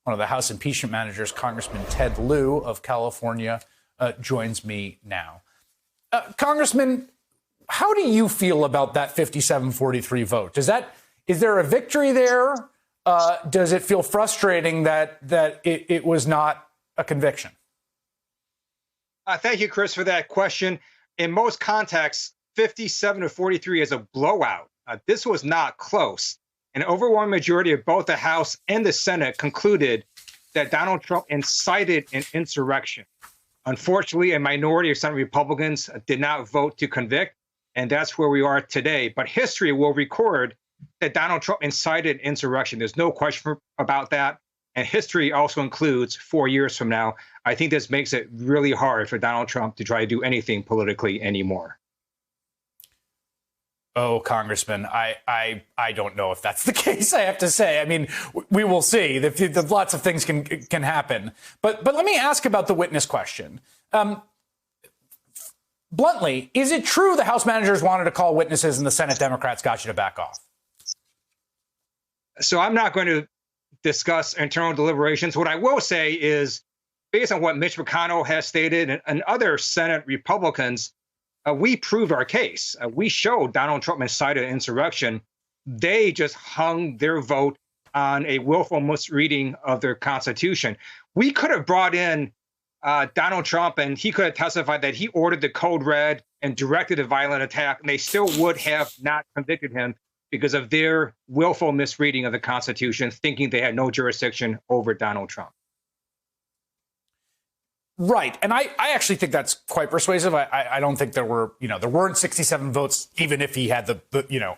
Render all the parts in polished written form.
one of the House impeachment managers, Congressman Ted Lieu of California, joins me now. Congressman, how do you feel about that 57-43 vote? Is there a victory there? Does it feel frustrating that it was not a conviction? Thank you, Chris, for that question. In most contexts, 57-43 is a blowout. This was not close. An overwhelming majority of both the House and the Senate concluded that Donald Trump incited an insurrection. Unfortunately, a minority of Senate Republicans did not vote to convict, and that's where we are today. But history will record that Donald Trump incited insurrection. There's no question about that. And history also includes 4 years from now. I think this makes it really hard for Donald Trump to try to do anything politically anymore. Oh, Congressman, I don't know if that's the case, I have to say. I mean, we will see. Lots of things can happen. But let me ask about the witness question. Bluntly, is it true the House managers wanted to call witnesses and the Senate Democrats got you to back off? So I'm not going to discuss internal deliberations. What I will say is, based on what Mitch McConnell has stated and other Senate Republicans, we proved our case. We showed Donald Trump incited insurrection. They just hung their vote on a willful misreading of their Constitution. We could have brought in Donald Trump, and he could have testified that he ordered the code red and directed a violent attack, and they still would have not convicted him because of their willful misreading of the Constitution, thinking they had no jurisdiction over Donald Trump. Right. And I actually think that's quite persuasive. I don't think there weren't 67 votes, even if he had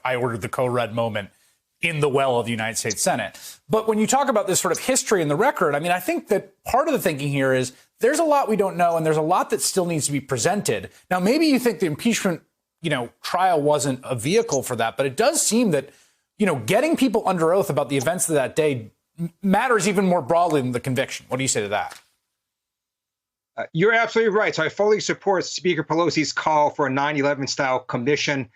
I ordered the code red moment in the well of the United States Senate. But when you talk about this sort of history in the record, I mean, I think that part of the thinking here is there's a lot we don't know, and there's a lot that still needs to be presented. Now, maybe you think the impeachment, trial wasn't a vehicle for that, but it does seem that, getting people under oath about the events of that day matters even more broadly than the conviction. What do you say to that? You're absolutely right. So I fully support Speaker Pelosi's call for a 9/11 style commission.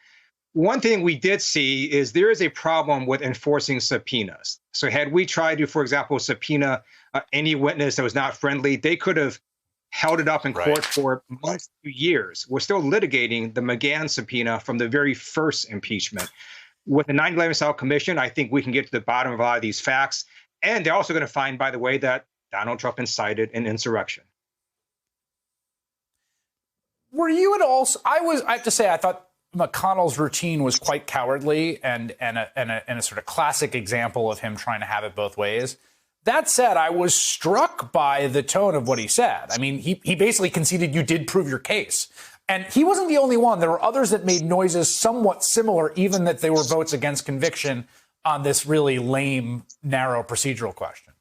One thing we did see is there is a problem with enforcing subpoenas. So had we tried to, for example, subpoena any witness that was not friendly, they could have held it up in court for months to years. We're still litigating the McGahn subpoena from the very first impeachment. With the 9/11 style commission, I think we can get to the bottom of a lot of these facts. And they're also going to find, by the way, that Donald Trump incited an insurrection. Were you at all? I have to say, I thought McConnell's routine was quite cowardly and a sort of classic example of him trying to have it both ways. That said, I was struck by the tone of what he said. I mean, he basically conceded you did prove your case. And he wasn't the only one. There were others that made noises somewhat similar, even that they were votes against conviction on this really lame, narrow procedural question.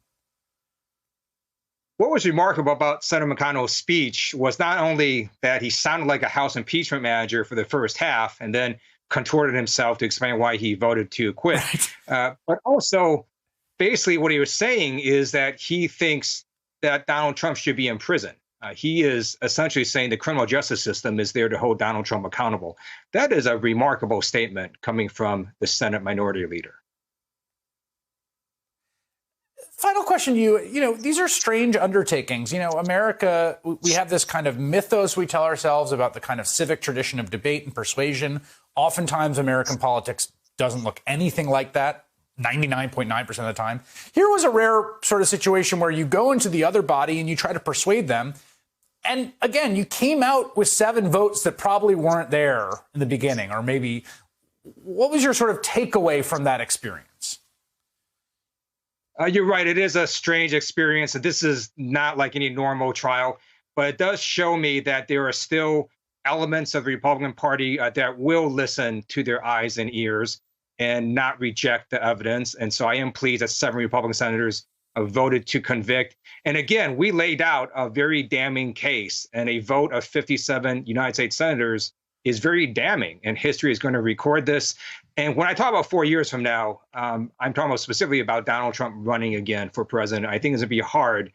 What was remarkable about Senator McConnell's speech was not only that he sounded like a House impeachment manager for the first half and then contorted himself to explain why he voted to acquit, but also basically what he was saying is that he thinks that Donald Trump should be in prison. He is essentially saying the criminal justice system is there to hold Donald Trump accountable. That is a remarkable statement coming from the Senate Minority Leader. Final question to you. These are strange undertakings. America, we have this kind of mythos we tell ourselves about the kind of civic tradition of debate and persuasion. Oftentimes, American politics doesn't look anything like that 99.9% of the time. Here was a rare sort of situation where you go into the other body and you try to persuade them. And again, you came out with 7 votes that probably weren't there in the beginning, or maybe what was your sort of takeaway from that experience? You're right. It is a strange experience. This is not like any normal trial, but it does show me that there are still elements of the Republican Party that will listen to their eyes and ears and not reject the evidence. And so I am pleased that 7 Republican senators voted to convict. And again, we laid out a very damning case, and a vote of 57 United States senators is very damning, and history is going to record this. And when I talk about 4 years from now, I'm talking about specifically about Donald Trump running again for president. I think it's going to be hard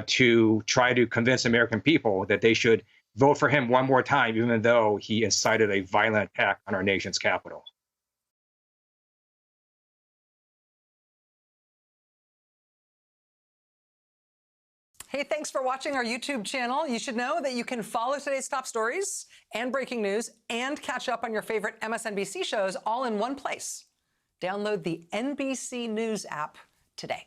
to try to convince American people that they should vote for him one more time, even though he incited a violent attack on our nation's capital. Hey, thanks for watching our YouTube channel. You should know that you can follow today's top stories and breaking news and catch up on your favorite MSNBC shows all in one place. Download the NBC News app today.